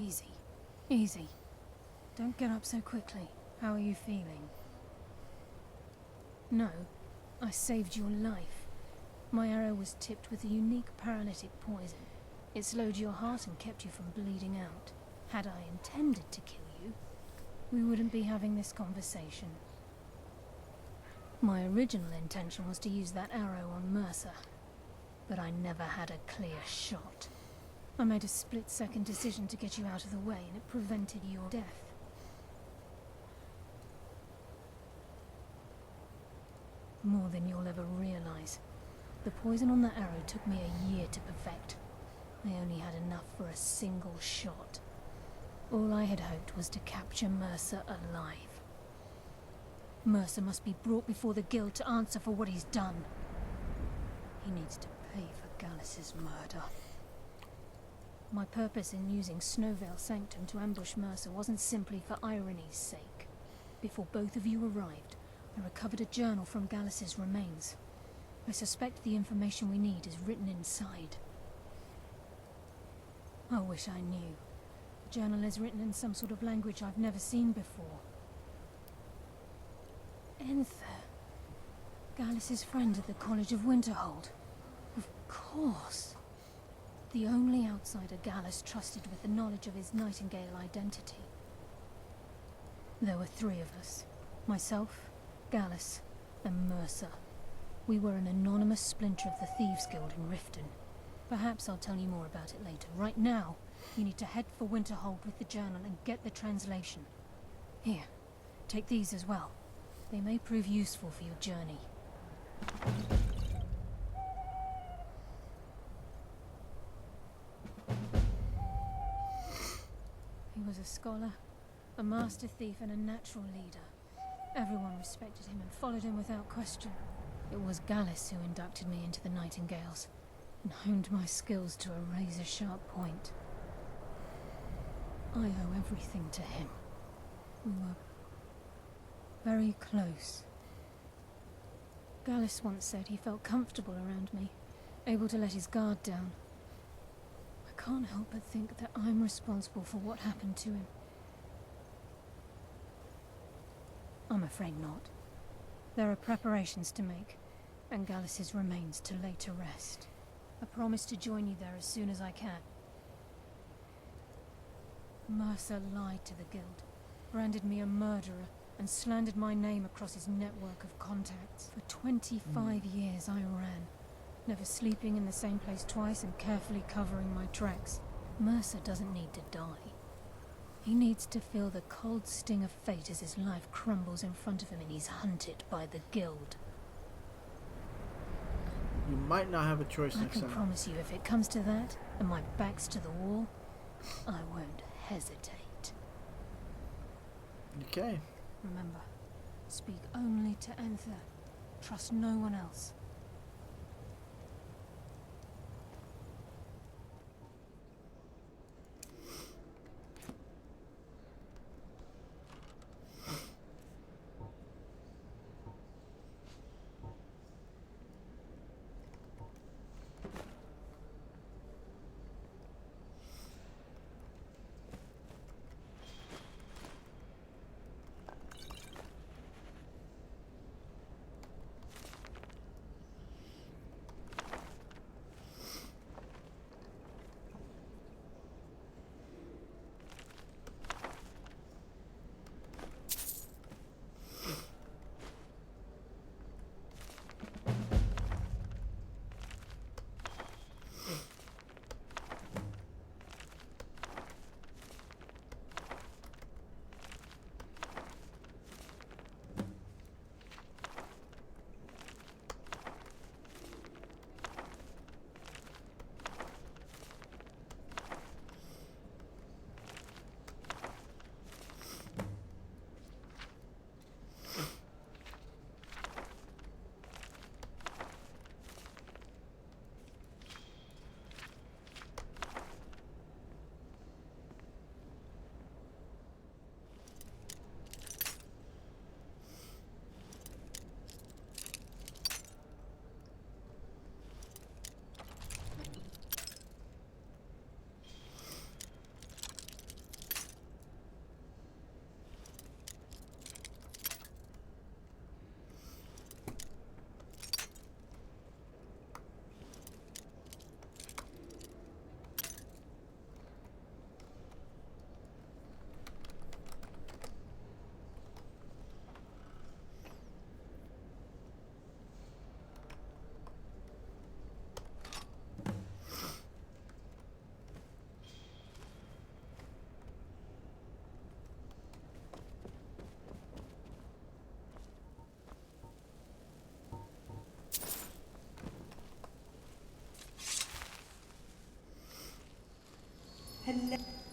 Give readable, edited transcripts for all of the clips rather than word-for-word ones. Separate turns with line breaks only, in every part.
Easy. Easy. Don't get up so quickly. How are you feeling? No, I saved your life. My arrow was tipped with a unique paralytic poison. It slowed your heart and kept you from bleeding out. Had I intended to kill you, we wouldn't be having this conversation. My original intention was to use that arrow on Mercer, but I never had a clear shot. I made a split-second decision to get you out of the way, and it prevented your death. More than you'll ever realize. The poison on that arrow took me a year to perfect. I only had enough for a single shot. All I had hoped was to capture Mercer alive. Mercer must be brought before the Guild to answer for what he's done. He needs to pay for Gallus's murder. My purpose in using Snowveil Sanctum to ambush Mercer wasn't simply for irony's sake. Before both of you arrived, I recovered a journal from Gallus's remains. I suspect the information we need is written inside. I wish I knew. The journal is written in some sort of language I've never seen before. Enther. Gallus's friend at the College of Winterhold. Of course. The only outsider Gallus trusted with the knowledge of his Nightingale identity. There were 3 of us. Myself, Gallus, and Mercer. We were an anonymous splinter of the Thieves' Guild in Riften. Perhaps I'll tell you more about it later. Right now, you need to head for Winterhold with the journal and get the translation. Here, take these as well. They may prove useful for your journey. He was a scholar, a master thief, and a natural leader. Everyone respected him and followed him without question. It was Gallus who inducted me into the Nightingales, and honed my skills to a razor-sharp point. I owe everything to him. We were very close. Gallus once said he felt comfortable around me, able to let his guard down. I can't help but think that I'm responsible for what happened to him. I'm afraid not. There are preparations to make, and Gallus's remains to lay to rest. I promise to join you there as soon as I can. Mercer lied to the Guild, branded me a murderer, and slandered my name across his network of contacts. For 25 years I ran, never sleeping in the same place twice and carefully covering my tracks. Mercer doesn't need to die. He needs to feel the cold sting of fate as his life crumbles in front of him and he's hunted by the Guild.
You might not have a choice next time.
I can promise you, if it comes to that, and my back's to the wall, I won't hesitate.
Okay.
Remember, speak only to Enther. Trust no one else.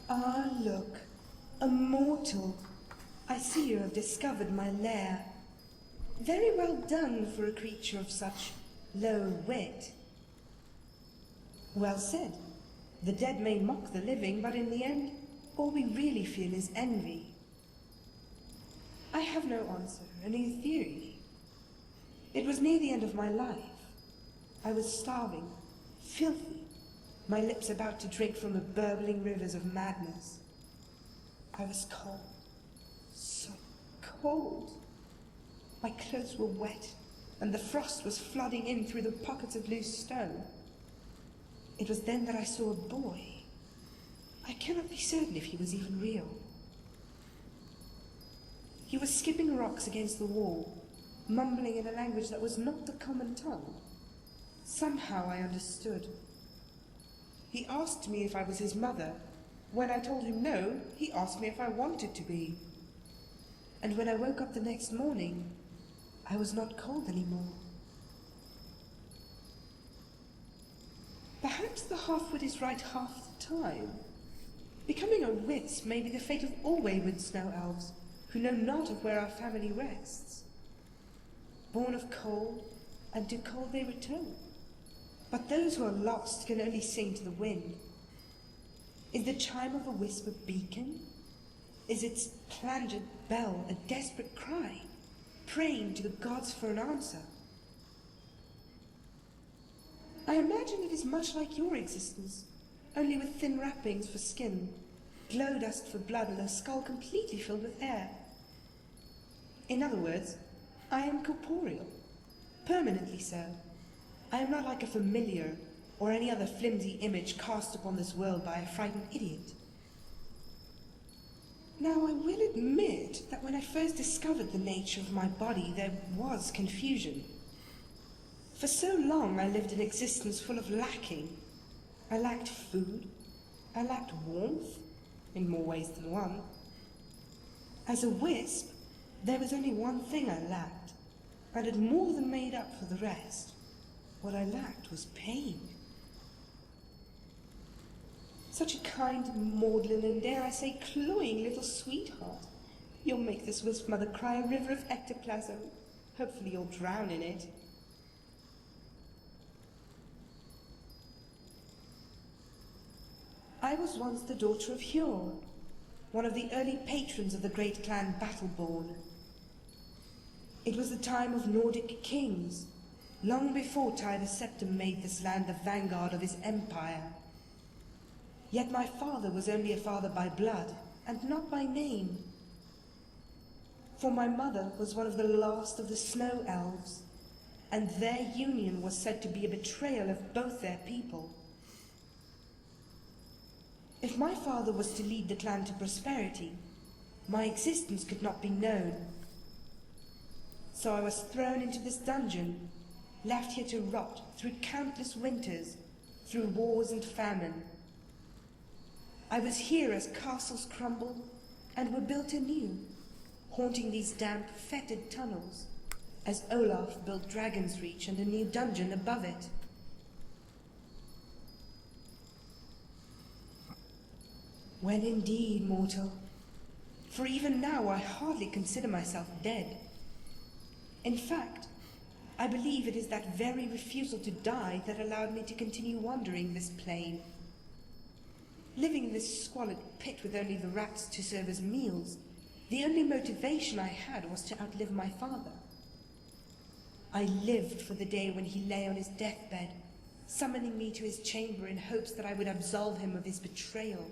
Ah, look. A mortal. I see you have discovered my lair. Very well done for a creature of such low wit. Well said. The dead may mock the living, but in the end, all we really feel is envy. I have no answer, only a theory. It was near the end of my life. I was starving, filthy, my lips about to drink from the burbling rivers of madness. I was cold, so cold. My clothes were wet, and the frost was flooding in through the pockets of loose stone. It was then that I saw a boy. I cannot be certain if he was even real. He was skipping rocks against the wall, mumbling in a language that was not the common tongue. Somehow I understood. He asked me if I was his mother. When I told him no, he asked me if I wanted to be. And when I woke up the next morning, I was not cold anymore. Perhaps the half-wit is right half the time. Becoming a wisp may be the fate of all wayward snow elves, who know not of where our family rests. Born of cold, and to cold they return. But those who are lost can only sing to the wind. Is the chime of a wisp a beacon? Is its plangent bell a desperate cry, praying to the gods for an answer? I imagine it is much like your existence, only with thin wrappings for skin, glow dust for blood, and a skull completely filled with air. In other words, I am corporeal, permanently so. I am not like a familiar or any other flimsy image cast upon this world by a frightened idiot. Now, I will admit that when I first discovered the nature of my body, there was confusion. For so long I lived an existence full of lacking. I lacked food. I lacked warmth, in more ways than one. As a wisp, there was only one thing I lacked, and it more than made up for the rest. What I lacked was pain. Such a kind, maudlin, and dare I say cloying little sweetheart. You'll make this wisp mother cry a river of ectoplasm. Hopefully you'll drown in it. I was once the daughter of Hjorn, one of the early patrons of the great clan Battleborn. It was the time of Nordic kings, long before Tyr the Septim made this land the vanguard of his empire. Yet my father was only a father by blood, and not by name. For my mother was one of the last of the snow elves, and their union was said to be a betrayal of both their people. If my father was to lead the clan to prosperity, my existence could not be known. So I was thrown into this dungeon, left here to rot through countless winters, through wars and famine. I was here as castles crumbled and were built anew, haunting these damp, fetid tunnels, as Olaf built Dragon's Reach and a new dungeon above it. Well, indeed, mortal, for even now I hardly consider myself dead. In fact, I believe it is that very refusal to die that allowed me to continue wandering this plain. Living in this squalid pit with only the rats to serve as meals, the only motivation I had was to outlive my father. I lived for the day when he lay on his deathbed, summoning me to his chamber in hopes that I would absolve him of his betrayal.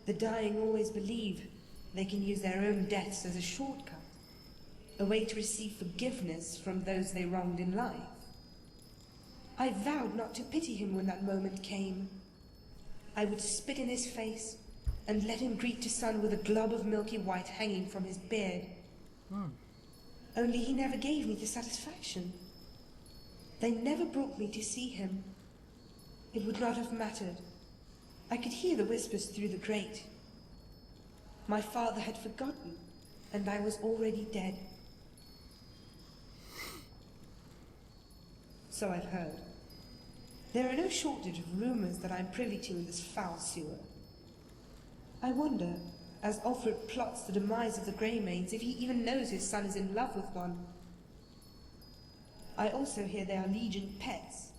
The dying always believe they can use their own deaths as a shortcut, a way to receive forgiveness from those they wronged in life. I vowed not to pity him when that moment came. I would spit in his face and let him greet the sun with a glob of milky white hanging from his beard. Only he never gave me the satisfaction. They never brought me to see him. It would not have mattered. I could hear the whispers through the grate. My father had forgotten, and I was already dead. So I've heard. There are no shortage of rumours that I am privy to in this foul sewer. I wonder, as Alfred plots the demise of the Greymaids, if he even knows his son is in love with one. I also hear they are Legion pets,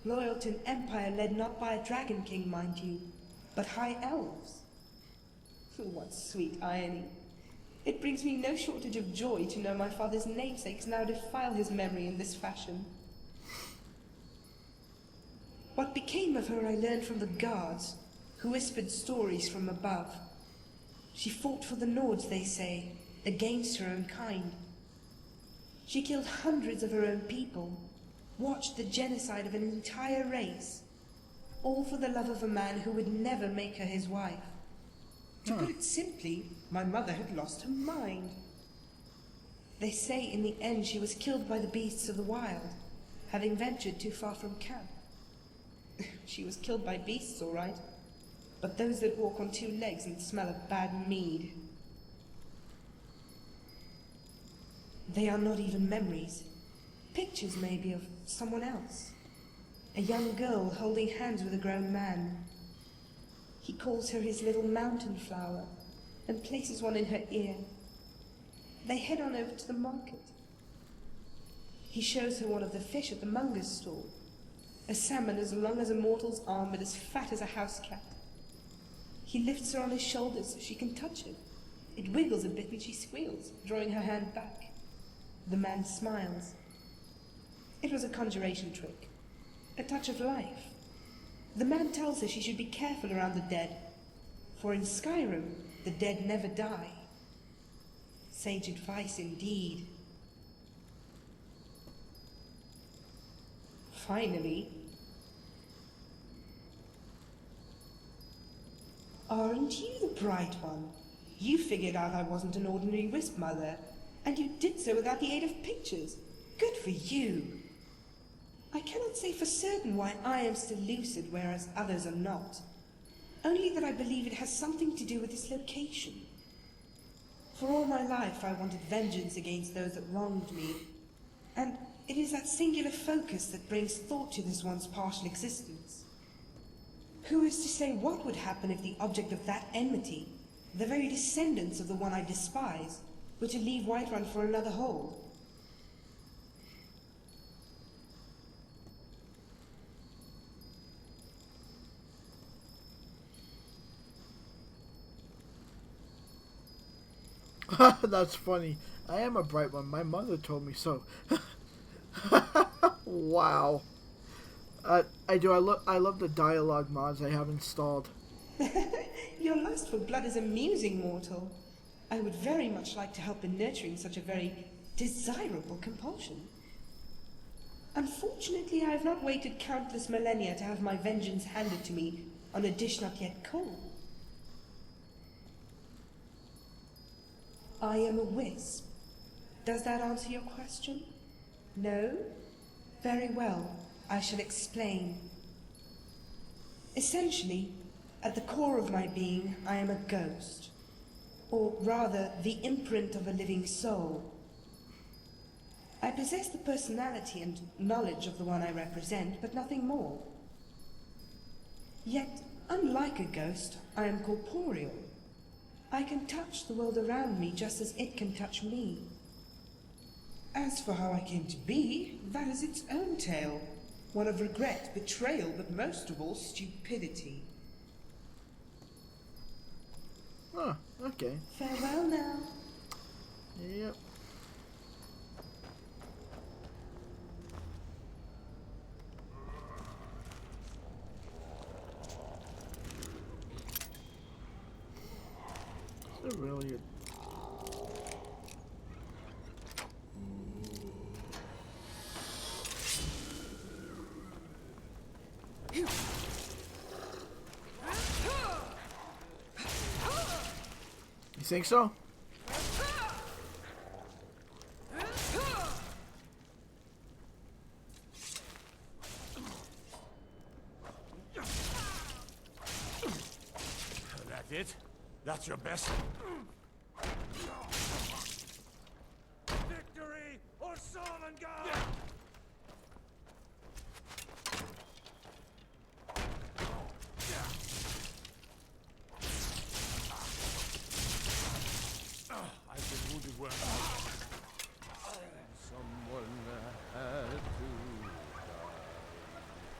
loyal to an empire led not by a dragon king, mind you, but high elves. What sweet irony. It brings me no shortage of joy to know my father's namesakes now defile his memory in this fashion. What became of her I learned from the guards, who whispered stories from above. She fought for the Nords, they say, against her own kind. She killed hundreds of her own people, watched the genocide of an entire race, all for the love of a man who would never make her his wife. To put it simply, my mother had lost her mind. They say in the end she was killed by the beasts of the wild, having ventured too far from camp. She was killed by beasts, all right, but those that walk on two legs and smell of bad mead. They are not even memories. Pictures, maybe, of someone else. A young girl holding hands with a grown man. He calls her his little mountain flower and places one in her ear. They head on over to the market. He shows her one of the fish at the monger's stall. A salmon as long as a mortal's arm but as fat as a house cat. He lifts her on his shoulders so she can touch it. It wiggles a bit and she squeals, drawing her hand back. The man smiles. It was a conjuration trick. A touch of life. The man tells her she should be careful around the dead, for in Skyrim, the dead never die. Sage advice indeed. Finally, aren't you the bright one? You figured out I wasn't an ordinary wisp mother, and you did so without the aid of pictures. Good for you. I cannot say for certain why I am still lucid, whereas others are not. Only that I believe it has something to do with this location. For all my life I wanted vengeance against those that wronged me, and it is that singular focus that brings thought to this one's partial existence. Who is to say what would happen if the object of that enmity, the very descendants of the one I despise, were to leave Whiterun for another hold?
That's funny. I am a bright one. My mother told me so. Wow. I do. I love the dialogue mods I have installed.
Your lust for blood is amusing, mortal. I would very much like to help in nurturing such a very desirable compulsion. Unfortunately, I have not waited countless millennia to have my vengeance handed to me on a dish not yet cold. I am a wisp. Does that answer your question? No? Very well, I shall explain. Essentially, at the core of my being, I am a ghost. Or rather, the imprint of a living soul. I possess the personality and knowledge of the one I represent, but nothing more. Yet, unlike a ghost, I am corporeal. I can touch the world around me just as it can touch me. As for how I came to be, that is its own tale. One of regret, betrayal, but most of all, stupidity.
Huh, okay.
Farewell now.
Yep. Is it really a... You think so?
That it? That's your best? Victory or Sovngarde!